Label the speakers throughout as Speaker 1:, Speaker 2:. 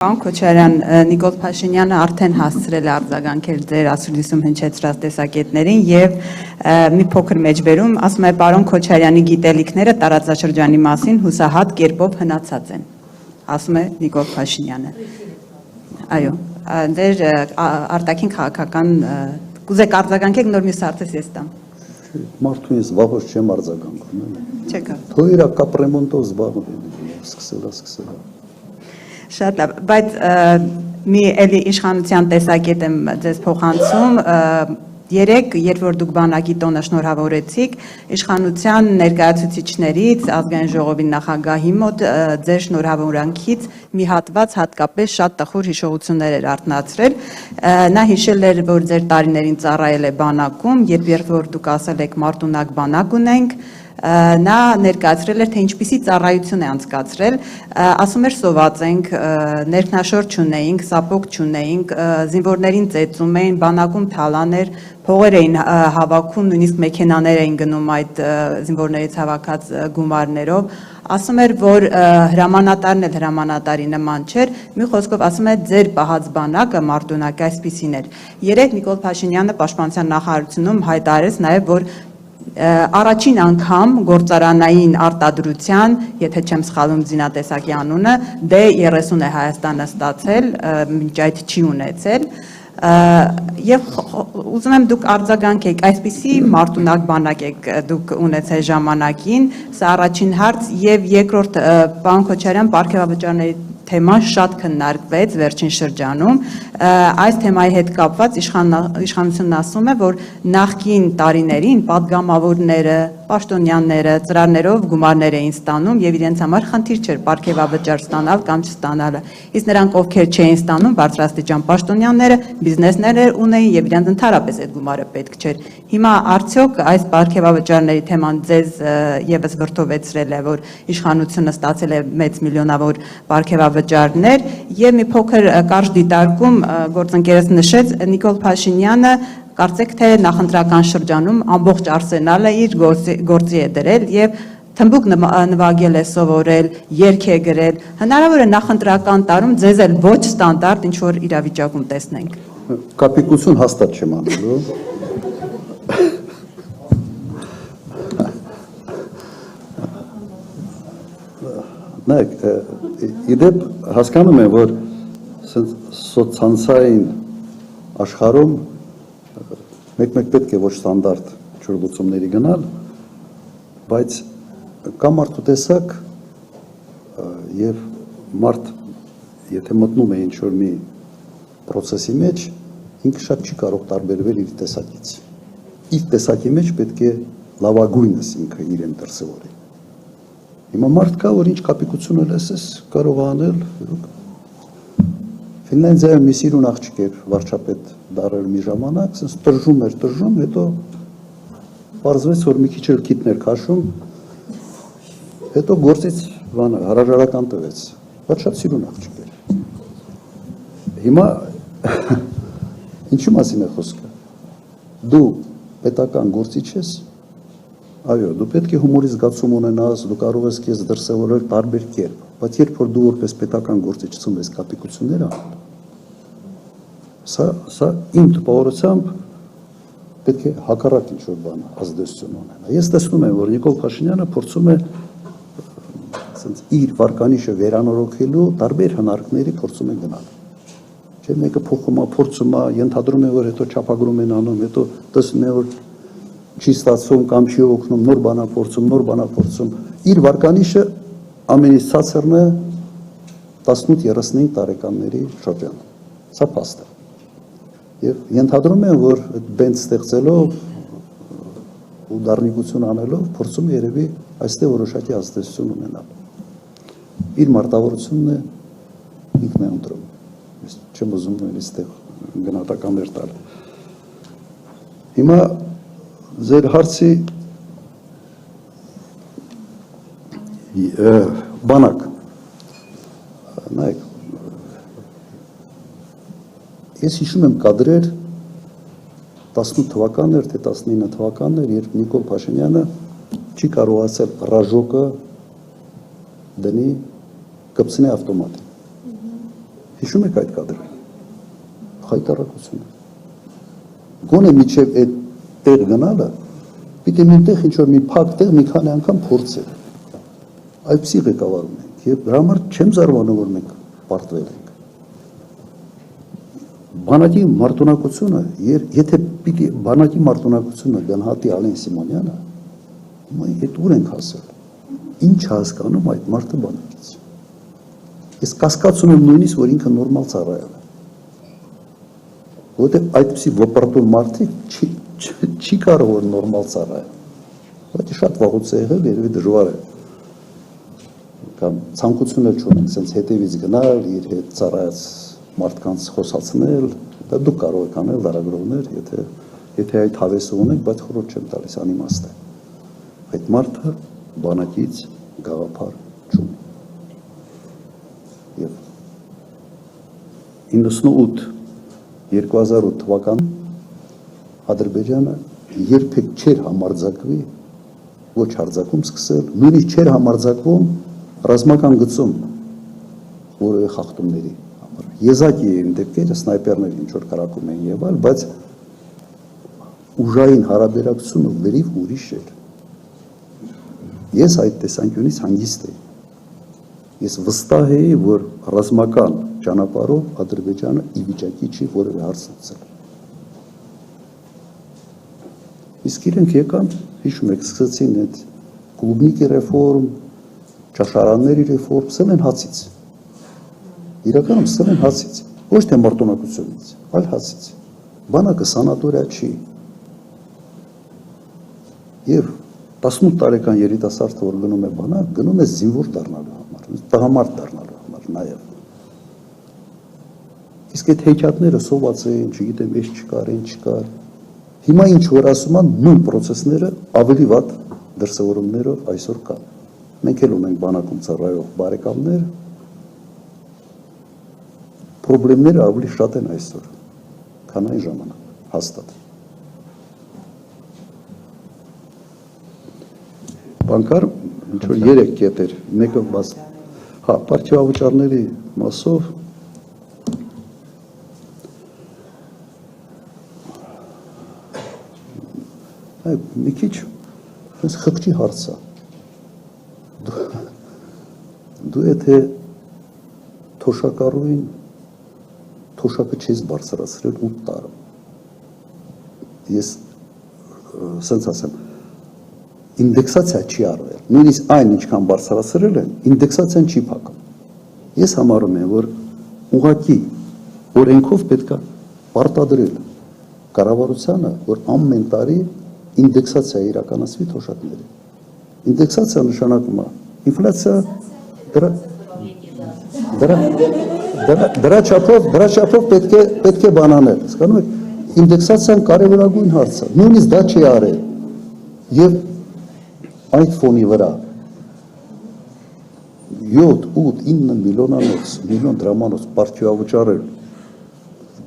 Speaker 1: Պարոն Քոչարյան, Նիկոլ Փաշինյանը արդեն հասցրել է արձագանքել ձեր ասուլիսում հնչեցրած տեսակետներին եւ մի փոքր մեջբերում ասում է պարոն Քոչարյանի գիտելիքները տարածաշրջանի մասին հուսահատ կերպով հնացած են, ասում է Նիկոլ Փաշինյանը։ Այո, ձեր արտաքին քաղաքական կուզեք արձագանքեք, նոր մյուս հարցը ես տամ։
Speaker 2: Մարդու ես վաղուց չեմ արձագանքում։
Speaker 1: Չեկա։
Speaker 2: Թող իր կապրեմոնտով զբաղվի, սկսել։
Speaker 1: Շատ լավ, բայց մի էլի իշխանության տեսակետ եմ ձեզ փոխանցում, երեք, երբ որ դուք բանակի տոնը շնորհավորեցիք, իշխանության ներկայացուցիչներից, ազգային ժողովի նախագահի մոտ ձեր շնորհավորանքից մի հատված հատկապես շատ տխուր հիշողություններ էր արթնացրել, նա հիշել էր, որ ձեր տարիներին ծառայել է բանակում, երբ որ դուք ասել եք մարտունակ բանակ ունենք, նա ներկայացրել էր, թե ինչպիսի ծառայություն է անցկացրել, ասում էր սոված ենք, ներքնաշոր չունեինք, սապոգ չունեինք, զինվորներին ծեծում էին, բանակում թալան էր, փողեր էին հավաքում, նույնիսկ մեքենաներ էին գնում այդ զինվորներից հավաքած գումարներով, ասում էր, որ հրամանատարն էլ հրամանատարի նման չէր, մի խոսքով ասում է ձեր պահած բանակը մարտունակը այսպիսին էր։ Երեկ Նիկոլ Փաշինյանը պաշտպանության նախարարությունում հայտարարեց նաև, որ առաջին անգամ գործարանային արտադրության, եթե չեմ սխալվում զինատեսակի անունը, D30 է Հայաստանը ստացել, մինչ այդ չի ունեցել, եւ ուզում եմ դուք արձագանքեք, այսպիսի մարտունակ բանակ եք դուք ունեցել ժամանակին, սա առաջին հարց, եւ երկրորդ պարոն Քոչարյան, պարգևավճարների թեման շատ քննարկվեց վերջին շրջանում, այս թեմայի հետ կապված իշխանությունն ասում է, որ նախկին տարիներին պատգամավորները, պաշտոնյաները ծրարներով գումարներ էին ստանում եւ իրենց համար խնդիր չէր պարգևավճար ստանալ կամ չստանալը, իսկ նրանք ովքեր չէին ստանում բարձրաստիճան պաշտոնյաները, բիզնեսներ ունեին եւ իրենց ընդհանրապես այդ գումարը պետք չէր։ Հիմա արդյոք այս պարգևավճարների թեման ձեզ եւս վրդովեցրել է, որ իշխանությունը ստացել է մեծ միլիոնավոր պարգևավճարներ եւ մի փոքր կարճ դիտարկում գործընկերս նշեց Նիկոլ Փաշինյանը կարծեք թե նախընտրական շրջանում ամբողջ արսենալը իր գործի է դրել եւ թմբուկ նվագել է սովորել, երգ է գրել, հնարավոր է նախընտրական տարում ձեզ էլ ոչ ստանդարտ ինչ որ իրավիճակում տեսնենք։
Speaker 2: Կապիկություն հաստատ չեմ անելու։ Նայեք, իդեպ հասկանում եմ, որ սոցցանցային աշխարհում մեկ-մեկ պետք է ոչ ստանդարտ ճյուղությունների գնալ, բայց կա մարդու տեսակ եւ մարդ եթե մտնում է ինչ-որ մի process-ի մեջ, ինքը շատ չի կարող տարբերվել իր տեսակից։ Իր տեսակի մեջ պետք է լավագույնս ինքը իրեն դրսևորի։ Հիմա մարդ կա, որ ինչ կապիկություն լսես կարող անել, Ֆինլանդիայում մի սիրուն աղջիկ էր վարչապետ դարել մի ժամանակ, ասես տրժում էր, հետո պարզվեց, որ մի քիչ էլ քիթներ քաշում, հետո գործից հրաժարական տվեց, բայց շատ սիրուն աղջիկ էր։ Հիմա ինչու մասին է խոսքը։ Դու պետական գործիչ ես, այո, դու պետք է հումորի զգացում ունենաս, դու կարող ես քեզ դրսևորել տարբեր կերպ, բայց երբ որ դու որպես պետական գործիչ ցնցես կապիկությունները, սա իմ տպավորությամբ պետք է հակառակ ինչ-որ բան ազդեցություն ունենա։ Ես տեսնում եմ, որ Նիկոլ Փաշինյանը փորձում է իր վարկանիշը վերանորոգելու տարբեր հնարքների փորձում է գնալ։ Չէ, մեկը փորձում է, ենթադրում է, որ հետո չափագրում են անում, հետո տեսնում է, որ չի ստացվում կամ չի օգնում, նոր բանափորձում, իր վարկանիշը ամենից ցածրն է 18-35 տարեկանների շրջանում, սա փաստ է, եւ ենթադրում եմ, որ բենդ ստեղծելով ու դառնիկություն անելով, փորձում է երևի այստեղ որոշակի ազդեցություն ունենալ, իր մարտավարությունն է ինքն է ընտրում, ես չեմ ուզում այստեղ գնահատականներ տալ, հիմա ձեր հարցի բանակ, նայեք, ես հիշում եմ կադրեր 18 թվականներ, թե 19 թվականներ, երբ Նիկոլ Փաշինյանը չի կարողացել ռաժոկը դնի կպցնի ավտոմատը։ Հիշում եք այդ կադրը։ Խայտարակությունը։ Գոնե միջև այդ տեղ գնալը, պիտի մինտեղ ինչ-որ մի փակ տեղ մի քանի անգամ փորձել։ Այդպիսի ղեկավարում ենք, եւ դրա համար չեմ զարմանում, որ մենք պարտվել ենք։ Բանակի մարտունակությունը, եթե պիտի բանակի մարտունակությունը գնահատի Ալեն Սիմոնյանը, մենք այդ ուր ենք հասել։ Ինչ հասկանում այդ մարդը բանակից։ Ես կասկածում եմ նույնիսկ, որ ինքը նորմալ ծառայել է։ Որտեղ այդպիսի վպրտուն մարդիկ չի կարող որ նորմալ ծառայել։ Բայց շատ վաղուց է եղել, երևի դժվար է։ Կամ ցանկություն էլ չունենք sense հետևից գնալ, իր հետ ծառայած մարդկանց խոսացնել, դա դուք կարող եք անել լարագրողներ, եթե այդ հավեսը ունեք, բայց խորհուրդ չեմ տալիս, անիմաստ է։ Այդ մարդը բանակից գաղափար չունի։ Եվ 98-2008 թվականին Ադրբեջանը երբեք չէր համարձակվի ոչ հարձակում սկսել, նույնիսկ չէր համարձակվում ռազմական գծում որևէ խախտումների համար։ Եզակի էին դեպքերը, սնայպերներ ինչ որ կրակում էին եւ այլ, բայց ուժային հարաբերակցությունը վերիվ ուրիշ էր։ Ես այդ տեսանկյունից հանգիստ էի։ Ես վստահ էի, որ ռազմական ճանապարհով Ադրբեջանը ի վիճակի չի որևէ հարց լուծել։ Իսկ իրենք եկան, հիշում եք, սկսեցին այդ կլուբնիկի ռեֆորմ, ճաշարանների ռեֆորմ, սկսել են հացից։ Իրականում սկսել են հացից, ոչ թե մարտունակությունից, այլ հացից։ Բանակը սանատորիա չի։ Եվ 18 տարեկան երիտասարդը, որ գնում է բանակ, գնում է զինվոր դառնալու համար, տղամարդ դառնալու համար նաև։ Իսկ այդ հեքիաթները սոված էին, չգիտեմ, էս չկար, այն չկար։ Հիմա ինչ որ ասում են, նույն պրոցեսները ավելի վատ դրսևորումներով այսօր կան։ Մենք էլ ունենք բանակում ծառայող բարեկամներ, խնդիրները ավելի շատ են այսօր, քան այն ժամանակ, հաստատ։ Բանկար ինչ որ 3 կետ էր, մեկը բաց, հա, պարտիավաճառների մասով մի քիչ խղճի հարց է։ Դու եթե թոշակառուին թոշակը չես բարձրացրել 8 տարի։ Ես սենց ասեմ, ինդեքսացիա չի արվել։ Նույնիսկ այն ինչքան բարձրացրել են, ինդեքսացիան չի փակում։ Ես համարում եմ, որ ուղղակի օրենքով պետք է պարտադրել կառավարությանը, որ ամեն տարի ինդեքսացիա իրականացվի թոշակների։ Ինդեքսացիա նշանակում է ինֆլյացիա դրա չափով պետք է բանանել։ Հասկանում եք, ինդեքսացիան կարևորագույն հարց է։ Նույնիսկ դա չի արել։ Եվ այդ ֆոնի վրա 7, 8, 9 միլիոն դրամանոց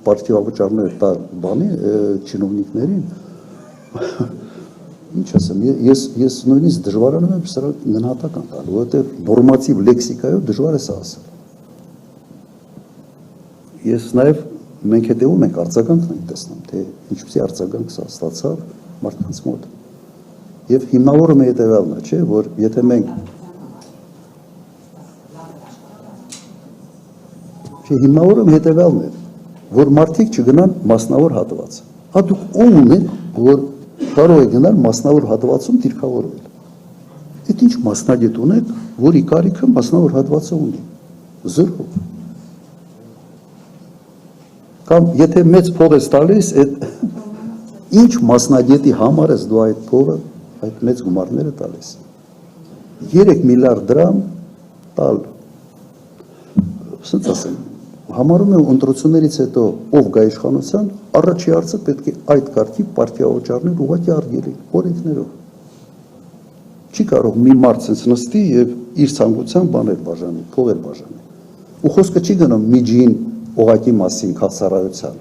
Speaker 2: պարտիավաճառներ տալ բանի չինովնիկներին, ինչ ասեմ, ես նույնիսկ դժվարանում եմ սրա գնահատական տալ, որովհետև նորմատիվ լեքսիկայով դժվար է սա ասել։ Ես նաև մենք հետևում ենք արձագանքն ենք տեսնում, թե ինչպիսի արձագանք սա ստացավ մարդկանց մոտ։ Եվ հիմնավորումը հետևյալն է, չէ, որ եթե մենք հիմնավորումը հետևյալն է, որ մարդիկ չգնան մասնավոր հատված։ Հա դուք ով ունեք, որ կարող է գնալ մասնավոր հատվածում դիրքավորվել։ Այդ ինչ մասնագետ ունեք, որի կարիքը մասնավոր հատվածը ունի։ Զրո։ Կամ եթե մեծ փող ես տալիս, այդ ինչ մասնագետի համար ես դու այդ փողը, այդ մեծ գումարները տալիս։ 3 միլիարդ դրամ տալ։ Սենց ասեմ, համարում եմ ընտրություններից հետո ով գա իշխանության, առաջի հարցը պետք է այդ կարգի պարտիավաճառներ ուղղակի արգելի, օրենքներով։ Չի կարող մի մարդ sense նստի եւ իր ցանկության բաներ բաժանի, փողեր բաժանի։ Ու խոսքը չի գնում միջին օղակի մասին քաղցարայության,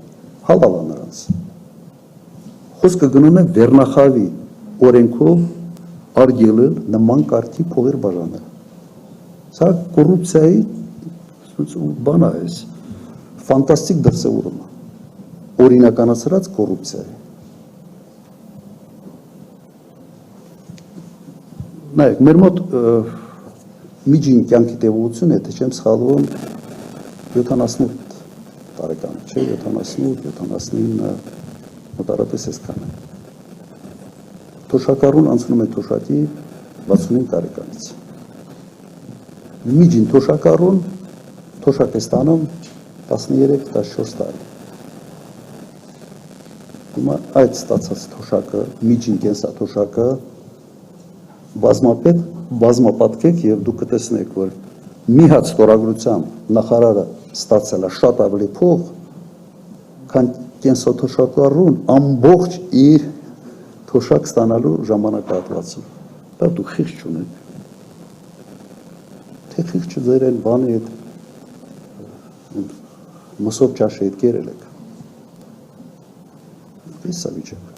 Speaker 2: հավալ է նրանց։ Խոսքը գնում է վերնախավի օրենքով արգելել նման կարգի փողեր բաժանել։ Սա կոռուպցիայի բան է, ֆանտաստիկ դրսևորում է օրինականացրած կոռուպցիայի։ Նայեք, մեր մոտ միջին կյանքի տևողությունը, եթե չեմ սխալվում, 78 տարեկան է, չէ, 78, 79, մոտարապես այսքան է։ Թոշակառուն անցնում է թոշակի 65 տարեկանից։ Միջին թոշակառուն թոշակ է ստանում 13-14 տարի։ Հիմա այդ ստացած թոշակը, միջին կենսաթոշակը բազմապատկեք եւ դուք կտեսնեք, որ մի հատ ստորագրությամբ նախարարը ստացել է շատ ավելի փող, քան կենսաթոշակառուն ամբողջ իր թոշակ ստանալու ժամանակահատվածում։ Դա դուք խիղճ չունեք։ Թե խիղճը ձեր այն բանի հետ մսով ճաշի հետ կերել եք։ Իսկ է վիճակը։